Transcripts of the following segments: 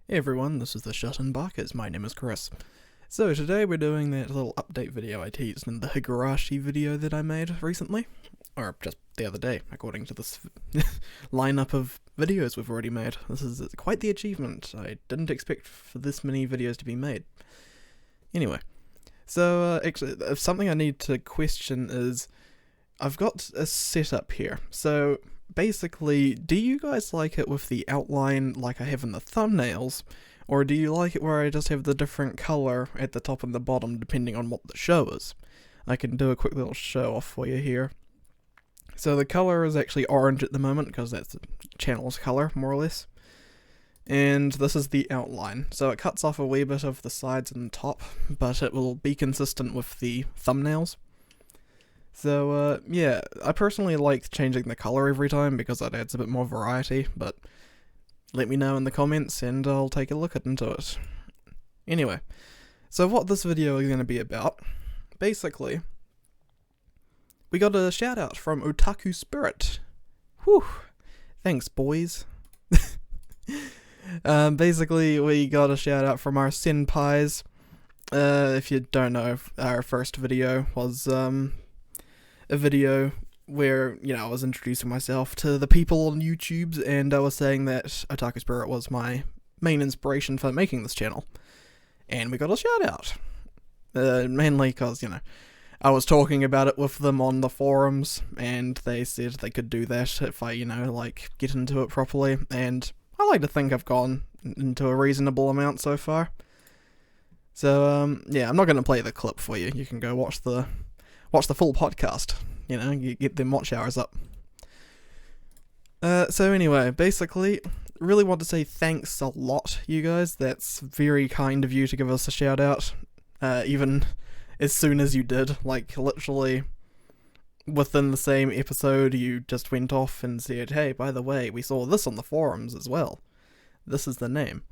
Hey everyone, this is the ShutInBakas. My name is Chris. So today we're doing that little update video I teased in the Higurashi video that I made recently. Or just the other day, according to this lineup of videos we've already made. This is quite the achievement. I didn't expect for this many videos to be made. Anyway, so actually, something I need to question is, I've got a setup here. So basically, do you guys like it with the outline like I have in the thumbnails, or do you like it where I just have the different colour at the top and the bottom depending on what the show is? I can do a quick little show off for you here. So the colour is actually orange at the moment because that's the channel's colour, more or less. And this is the outline. So it cuts off a wee bit of the sides and the top, but it will be consistent with the thumbnails. So, yeah, I personally like changing the colour every time because that adds a bit more variety, but let me know in the comments and I'll take a look into it. Anyway, so what this video is going to be about, basically, we got a shout out from Otaku Spirit. Whew, thanks boys. Basically, we got a shout out from our senpais. If you don't know, our first video was, a video where, I was introducing myself to the people on YouTube, and I was saying that Otaku Spirit was my main inspiration for making this channel. And we got a shout out. Mainly because, I was talking about it with them on the forums, and they said they could do that if I, get into it properly, and I like to think I've gone into a reasonable amount so far. So, yeah, I'm not going to play the clip for you. You can go watch the full podcast, you get them watch hours up. So anyway, basically, really want to say thanks a lot, you guys. That's very kind of you to give us a shout out, even as soon as you did, literally within the same episode you just went off and said, hey, by the way, we saw this on the forums as well. This is the name.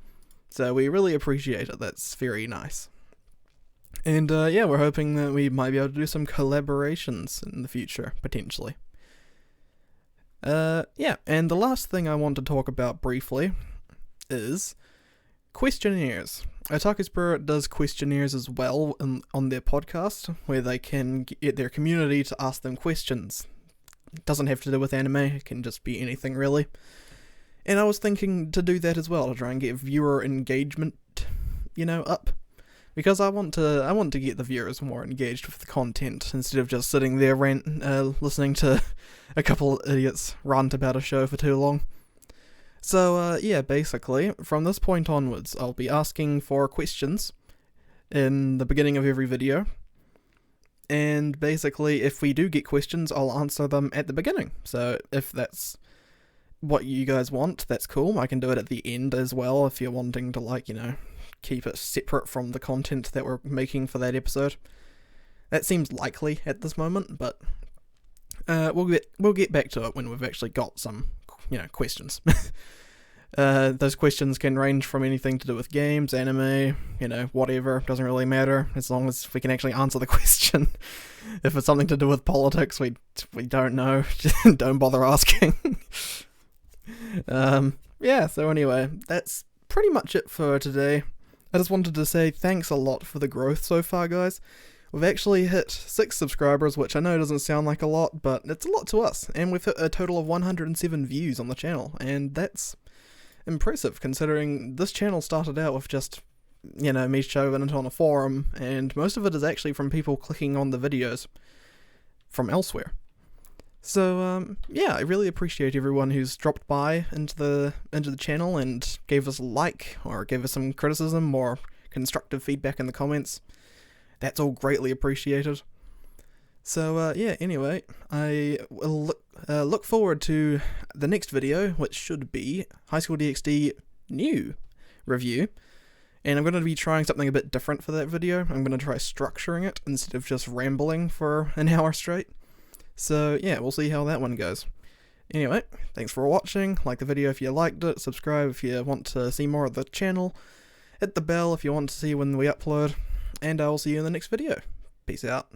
So we really appreciate it, that's very nice. And yeah, we're hoping that we might be able to do some collaborations in the future, potentially. Yeah, and the last thing I want to talk about briefly is questionnaires. Otaku Spirit does questionnaires as well on their podcast, where they can get their community to ask them questions. It doesn't have to do with anime, it can just be anything really. And I was thinking to do that as well, to try and get viewer engagement, up. Because I want to get the viewers more engaged with the content, instead of just sitting there listening to a couple of idiots rant about a show for too long. So, yeah, basically, from this point onwards, I'll be asking for questions in the beginning of every video. And basically, if we do get questions, I'll answer them at the beginning. So, if that's what you guys want, that's cool. I can do it at the end as well, if you're wanting to, keep it separate from the content that we're making for that episode. That seems likely at this moment, but we'll get back to it when we've actually got some, questions. Those questions can range from anything to do with games, anime, whatever, doesn't really matter, as long as we can actually answer the question. If it's something to do with politics, we don't know, don't bother asking. Yeah, so anyway, that's pretty much it for today. I just wanted to say thanks a lot for the growth so far, guys. We've actually hit 6 subscribers, which I know doesn't sound like a lot, but it's a lot to us, and we've hit a total of 107 views on the channel, and that's impressive, considering this channel started out with just, me showing it on a forum, and most of it is actually from people clicking on the videos from elsewhere. So, yeah, I really appreciate everyone who's dropped by into the channel and gave us a like, or gave us some criticism, or constructive feedback in the comments. That's all greatly appreciated. So, yeah, anyway, I will look forward to the next video, which should be High School DxD new review. And I'm going to be trying something a bit different for that video. I'm going to try structuring it instead of just rambling for an hour straight. So, yeah, we'll see how that one goes. Anyway, thanks for watching. Like the video if you liked it. Subscribe if you want to see more of the channel. Hit the bell if you want to see when we upload. And I will see you in the next video. Peace out.